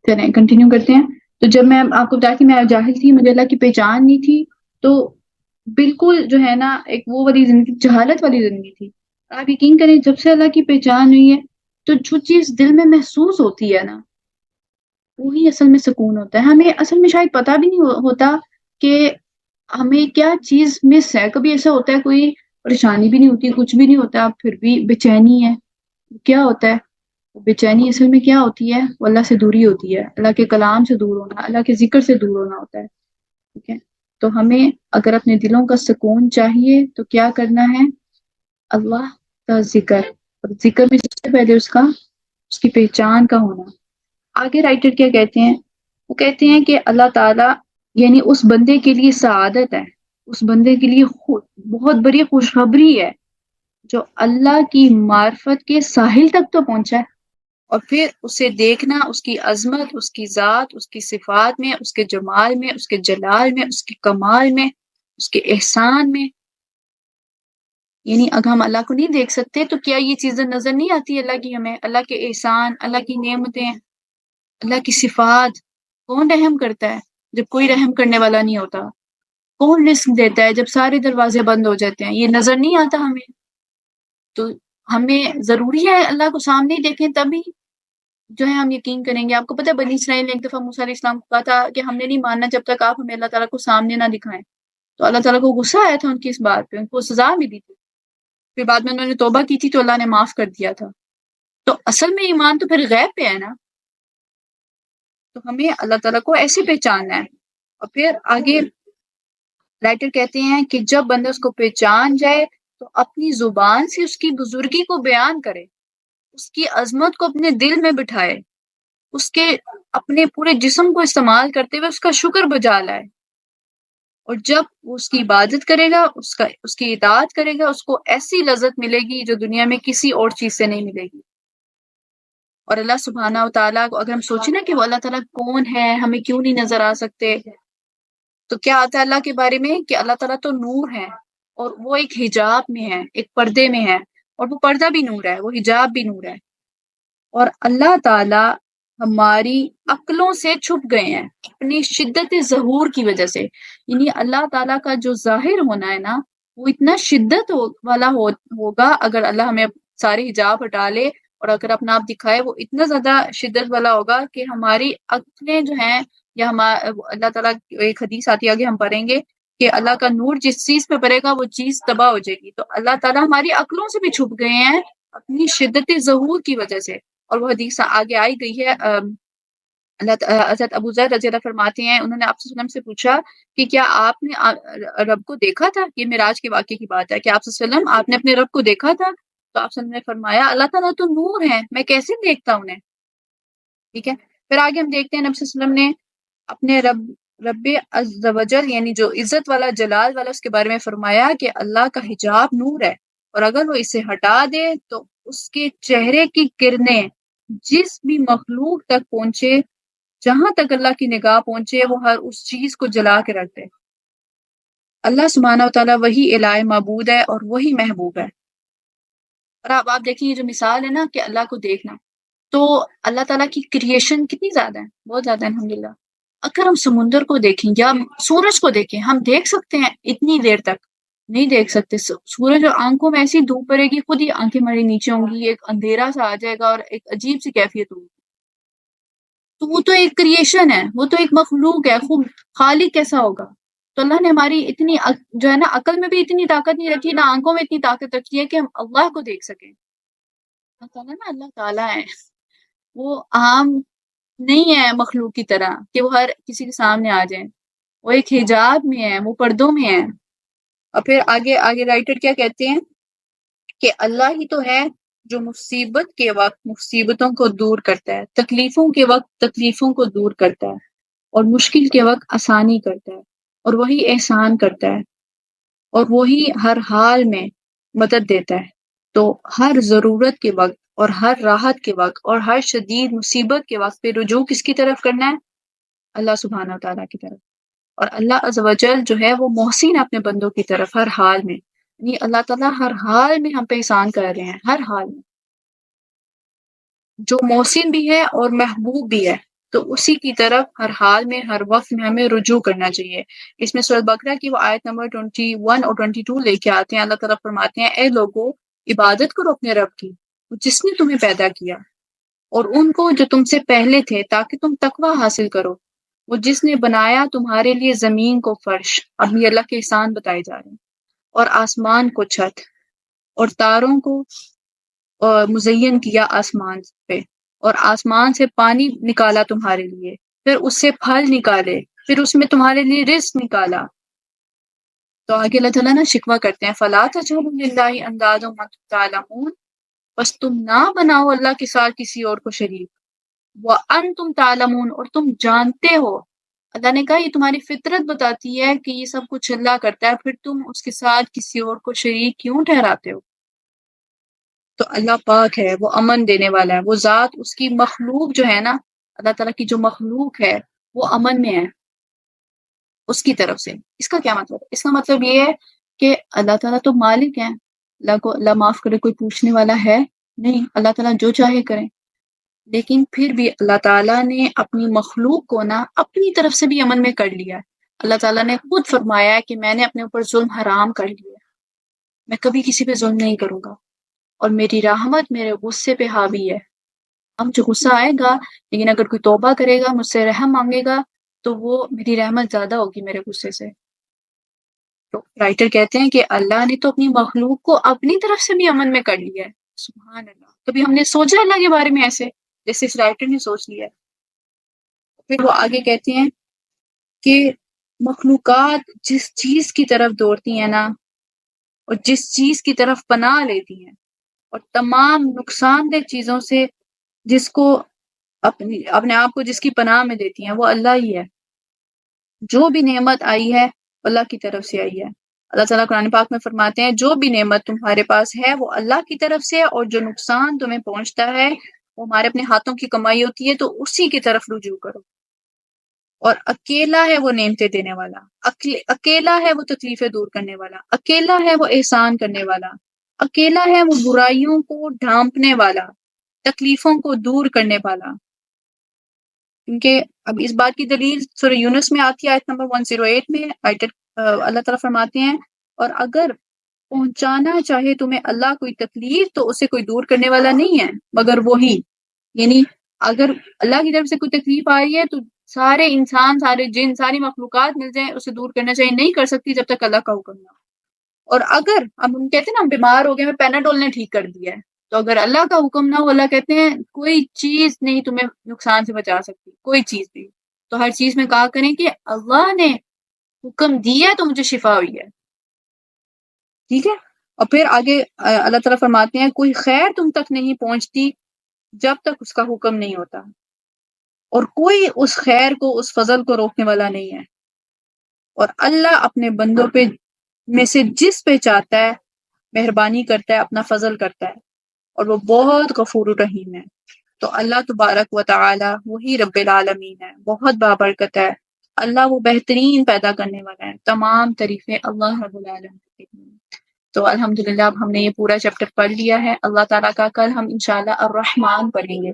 Continue کرتے ہیں. تو جب میں آپ کو بتا کہ میں جاہل تھی، مجھے اللہ کی پہچان نہیں تھی، تو بالکل جو ہے نا ایک وہ والی زندگی، جہالت والی زندگی تھی. آپ یقین کریں جب سے اللہ کی پہچان ہوئی ہے تو جو چیز دل میں محسوس ہوتی ہے نا وہی اصل میں سکون ہوتا ہے. ہمیں اصل میں شاید پتا بھی نہیں ہوتا کہ ہمیں کیا چیز مس ہے. کبھی ایسا ہوتا ہے کوئی پریشانی بھی نہیں ہوتی، کچھ بھی نہیں ہوتا، پھر بھی بے چینی ہے. کیا ہوتا ہے بے چینی؟ اصل میں کیا ہوتی ہے؟ وہ اللہ سے دوری ہوتی ہے، اللہ کے کلام سے دور ہونا، اللہ کے ذکر سے دور ہونا ہوتا ہے. ٹھیک ہے، تو ہمیں اگر اپنے دلوں کا سکون چاہیے تو کیا کرنا ہے؟ اللہ کا ذکر، اور ذکر میں سب سے پہلے اس کی پہچان کا ہونا. آگے رائٹر کیا کہتے ہیں؟ وہ کہتے ہیں کہ اللہ تعالیٰ یعنی اس بندے کے لیے سعادت ہے، اس بندے کے لیے بہت بڑی خوشخبری ہے جو اللہ کی معرفت کے ساحل تک تو پہنچا ہے، اور پھر اسے دیکھنا، اس کی عظمت، اس کی ذات، اس کی صفات میں، اس کے جمال میں، اس کے جلال میں، اس کے کمال میں، اس کے احسان میں. یعنی اگر ہم اللہ کو نہیں دیکھ سکتے تو کیا یہ چیزیں نظر نہیں آتی اللہ کی ہمیں؟ اللہ کے احسان، اللہ کی نعمتیں، اللہ کی صفات. کون رحم کرتا ہے جب کوئی رحم کرنے والا نہیں ہوتا؟ کون رزق دیتا ہے جب سارے دروازے بند ہو جاتے ہیں؟ یہ نظر نہیں آتا ہمیں. تو ہمیں ضروری ہے اللہ کو سامنے ہی دیکھیں، تبھی جو ہے ہم یقین کریں گے. آپ کو پتہ ہے بنی اسرائیل نے ایک دفعہ موسیٰ علیہ السلام کو کہا تھا کہ ہم نے نہیں ماننا جب تک آپ ہمیں اللہ تعالیٰ کو سامنے نہ دکھائیں. تو اللہ تعالیٰ کو غصہ آیا تھا ان کی اس بات پہ، ان کو سزا بھی دی تھی. پھر بعد میں انہوں نے توبہ کی تھی تو اللہ نے معاف کر دیا تھا. تو اصل میں ایمان تو پھر غیب پہ ہے نا. تو ہمیں اللہ تعالیٰ کو ایسے پہچاننا ہے. اور پھر آگے رائٹر کہتے ہیں کہ جب بندہ اس کو پہچان جائے تو اپنی زبان سے اس کی بزرگی کو بیان کرے، اس کی عظمت کو اپنے دل میں بٹھائے، اس کے اپنے پورے جسم کو استعمال کرتے ہوئے اس کا شکر بجا لائے. اور جب وہ اس کی عبادت کرے گا، اس کی اطاعت کرے گا، اس کو ایسی لذت ملے گی جو دنیا میں کسی اور چیز سے نہیں ملے گی. اور اللہ سبحانہ و تعالیٰ کو اگر ہم سوچیں نا کہ وہ اللہ تعالیٰ کون ہے، ہمیں کیوں نہیں نظر آ سکتے، تو کیا آتا ہے اللہ کے بارے میں کہ اللہ تعالیٰ تو نور ہے، اور وہ ایک حجاب میں ہے، ایک پردے میں ہے، اور وہ پردہ بھی نور ہے، وہ حجاب بھی نور ہے. اور اللہ تعالیٰ ہماری عقلوں سے چھپ گئے ہیں اپنی شدت ظہور کی وجہ سے. یعنی اللہ تعالیٰ کا جو ظاہر ہونا ہے نا وہ اتنا شدت والا ہوگا. اگر اللہ ہمیں سارے حجاب ہٹا لے اور اگر اپنا آپ دکھائے، وہ اتنا زیادہ شدت والا ہوگا کہ ہماری عقلیں جو ہیں، یا اللہ تعالیٰ ایک حدیث آتی ہے آگے ہم پڑھیں گے کہ اللہ کا نور جس چیز پہ پڑے گا وہ چیز تباہ ہو جائے گی. تو اللہ تعالیٰ ہماری عقلوں سے بھی چھپ گئے ہیں اپنی شدت ظہور کی وجہ سے. اور وہ حدیث آگے آئی گئی ہے. حضرت ابو ذر رضی اللہ فرماتے ہیں، انہوں نے آپ صلی اللہ علیہ وسلم سے پوچھا کہ کیا آپ نے رب کو دیکھا تھا؟ یہ معراج کے واقعے کی بات ہے کہ آپ صلی اللہ علیہ وسلم آپ نے اپنے رب کو دیکھا تھا؟ تو آپ صلی اللہ علیہ وسلم نے فرمایا اللہ تعالیٰ تو نور ہے، میں کیسے دیکھتا انہیں. ٹھیک ہے، پھر آگے ہم دیکھتے ہیں نبی صلی اللہ علیہ وسلم نے اپنے رب عز و جل یعنی جو عزت والا جلال والا اس کے بارے میں فرمایا کہ اللہ کا حجاب نور ہے، اور اگر وہ اسے ہٹا دے تو اس کے چہرے کی کرنیں جس بھی مخلوق تک پہنچے، جہاں تک اللہ کی نگاہ پہنچے، وہ ہر اس چیز کو جلا کے رکھ دے. اللہ سبحانہ و تعالیٰ وہی الہ معبود ہے اور وہی محبوب ہے. اور اب آپ دیکھیں یہ جو مثال ہے نا کہ اللہ کو دیکھنا، تو اللہ تعالیٰ کی کریشن کتنی زیادہ ہے، بہت زیادہ ہے الحمدللہ. اگر ہم سمندر کو دیکھیں یا سورج کو دیکھیں، ہم دیکھ سکتے ہیں اتنی دیر تک؟ نہیں دیکھ سکتے. سورج اور آنکھوں میں ایسی دھوپ پڑے گی، خود ہی آنکھیں ہماری نیچے ہوں گی، ایک اندھیرا سا آ جائے گا اور ایک عجیب سی کیفیت ہوگی. تو وہ تو ایک کریشن ہے، وہ تو ایک مخلوق ہے، خوب خالق کیسا ہوگا. تو اللہ نے ہماری اتنی جو ہے نا عقل میں بھی اتنی طاقت نہیں رکھی، نہ آنکھوں میں اتنی طاقت رکھی ہے کہ ہم اللہ کو دیکھ سکیں. اللہ تعالیٰ نا اللہ تعالیٰ ہے، وہ عام نہیں ہے مخلوق کی طرح کہ وہ ہر کسی کے سامنے آ جائیں. وہ ایک حجاب میں ہے، وہ پردوں میں ہے. اور پھر آگے رائٹر کیا کہتے ہیں کہ اللہ ہی تو ہے جو مصیبت کے وقت مصیبتوں کو دور کرتا ہے، تکلیفوں کے وقت تکلیفوں کو دور کرتا ہے، اور مشکل کے وقت آسانی کرتا ہے، اور وہی احسان کرتا ہے، اور وہی ہر حال میں مدد دیتا ہے. تو ہر ضرورت کے وقت اور ہر راحت کے وقت اور ہر شدید مصیبت کے وقت پہ رجوع کس کی طرف کرنا ہے؟ اللہ سبحانہ و تعالیٰ کی طرف. اور اللہ عز و جل جو ہے وہ محسن ہے اپنے بندوں کی طرف ہر حال میں. یعنی اللہ تعالیٰ ہر حال میں ہم پہ احسان کر رہے ہیں، ہر حال میں، جو محسن بھی ہے اور محبوب بھی ہے. تو اسی کی طرف ہر حال میں ہر وقت میں ہمیں رجوع کرنا چاہیے۔ اس میں سورۃ بقرہ کی وہ آیت نمبر 21 اور 22 لے کے آتے ہیں، اللہ تعالیٰ فرماتے ہیں اے لوگو عبادت کرو اپنے رب کی جس نے تمہیں پیدا کیا اور ان کو جو تم سے پہلے تھے تاکہ تم تقوی حاصل کرو، وہ جس نے بنایا تمہارے لیے زمین کو فرش، اب یہ اللہ کے احسان بتائے جا رہے ہیں، اور آسمان کو چھت، اور تاروں کو مزین کیا آسمان پہ، اور آسمان سے پانی نکالا تمہارے لیے، پھر اس سے پھل نکالے، پھر اس میں تمہارے لیے رزق نکالا۔ تو آگے اللہ تعالیٰ نا شکوہ کرتے ہیں فَلَا تَجْعَلُوا لِلَّهِ أَنْدَادًا وَأَنْتُمْ تَعْلَمُونَ، بس تم نہ بناؤ اللہ کے ساتھ کسی اور کو شریک، وَأَنْتُمْ تَعْلَمُونَ، اور تم جانتے ہو۔ اللہ نے کہا یہ تمہاری فطرت بتاتی ہے کہ یہ سب کچھ اللہ کرتا ہے، پھر تم اس کے ساتھ کسی اور کو شریک کیوں ٹھہراتے ہو؟ تو اللہ پاک ہے، وہ امن دینے والا ہے، وہ ذات اس کی مخلوق جو ہے نا، اللہ تعالیٰ کی جو مخلوق ہے وہ امن میں ہے اس کی طرف سے۔ اس کا کیا مطلب ہے؟ اس کا مطلب یہ ہے کہ اللہ تعالیٰ تو مالک ہیں، اللہ کو اللہ معاف کرے کوئی پوچھنے والا ہے نہیں، اللہ تعالیٰ جو چاہے کریں، لیکن پھر بھی اللہ تعالیٰ نے اپنی مخلوق کو نا اپنی طرف سے بھی امن میں کر لیا ہے۔ اللہ تعالیٰ نے خود فرمایا ہے کہ میں نے اپنے اوپر ظلم حرام کر لیا ہے، میں کبھی کسی پہ ظلم نہیں کروں گا، اور میری رحمت میرے غصے پہ حاوی ہے۔ اب مجھے غصہ آئے گا، لیکن اگر کوئی توبہ کرے گا، مجھ سے رحم مانگے گا، تو وہ میری رحمت زیادہ ہوگی میرے غصے سے۔ تو رائٹر کہتے ہیں کہ اللہ نے تو اپنی مخلوق کو اپنی طرف سے بھی امن میں کر لیا ہے۔ سبحان اللہ، کبھی ہم نے سوچا اللہ کے بارے میں ایسے جیسے اس رائٹر نے سوچ لیا ہے؟ پھر وہ آگے کہتے ہیں کہ مخلوقات جس چیز کی طرف دوڑتی ہیں نا، اور جس چیز کی طرف پناہ لیتی ہیں، اور تمام نقصان دہ چیزوں سے جس کو اپنے آپ کو جس کی پناہ میں دیتی ہیں، وہ اللہ ہی ہے۔ جو بھی نعمت آئی ہے اللہ کی طرف سے آئی ہے۔ اللہ تعالیٰ قرآن پاک میں فرماتے ہیں جو بھی نعمت تمہارے پاس ہے وہ اللہ کی طرف سے ہے، اور جو نقصان تمہیں پہنچتا ہے وہ ہمارے اپنے ہاتھوں کی کمائی ہوتی ہے، تو اسی کی طرف رجوع کرو۔ اور اکیلا ہے وہ نعمتیں دینے والا، اکیلا ہے وہ تکلیفیں دور کرنے والا، اکیلا ہے وہ احسان کرنے والا، اکیلا ہے وہ برائیوں کو ڈھانپنے والا، تکلیفوں کو دور کرنے والا۔ کیونکہ اب اس بات کی دلیل سورہ یونس میں آتی ہے آیت نمبر 108 میں، اللہ تعالیٰ فرماتے ہیں اور اگر پہنچانا چاہے تمہیں اللہ کوئی تکلیف تو اسے کوئی دور کرنے والا نہیں ہے مگر وہی، یعنی اگر اللہ کی طرف سے کوئی تکلیف آ رہی ہے تو سارے انسان، سارے جن، ساری مخلوقات مل جائیں اسے دور کرنا چاہیے، نہیں کر سکتی جب تک اللہ کا حکم نہ ہو۔ اور اگر ہم کہتے ہیں نا ہم بیمار ہو گئے، ہمیں پیناڈول نے ٹھیک کر دیا ہے، تو اگر اللہ کا حکم نہ ہو، اللہ کہتے ہیں کوئی چیز نہیں تمہیں نقصان سے بچا سکتی، کوئی چیز بھی۔ تو ہر چیز میں کہا کریں کہ اللہ نے حکم دیا تو مجھے شفا ہوئی ہے، ٹھیک ہے۔ اور پھر آگے اللہ تعالیٰ فرماتے ہیں کوئی خیر تم تک نہیں پہنچتی جب تک اس کا حکم نہیں ہوتا، اور کوئی اس خیر کو، اس فضل کو روکنے والا نہیں ہے، اور اللہ اپنے بندوں پہ میں سے جس پہ چاہتا ہے مہربانی کرتا ہے، اپنا فضل کرتا ہے، اور وہ بہت غفور الرحیم ہے۔ تو اللہ تبارک و تعالی وہی رب العالمین ہے، بہت بابرکت ہے، اللہ وہ بہترین پیدا کرنے والا ہے، تمام تعریفیں اللہ رب العالمین کی ہیں۔ تو الحمدللہ اب ہم نے یہ پورا چیپٹر پڑھ لیا ہے۔ اللہ تعالیٰ کا کل ہم انشاءاللہ الرحمن پڑھیں گے۔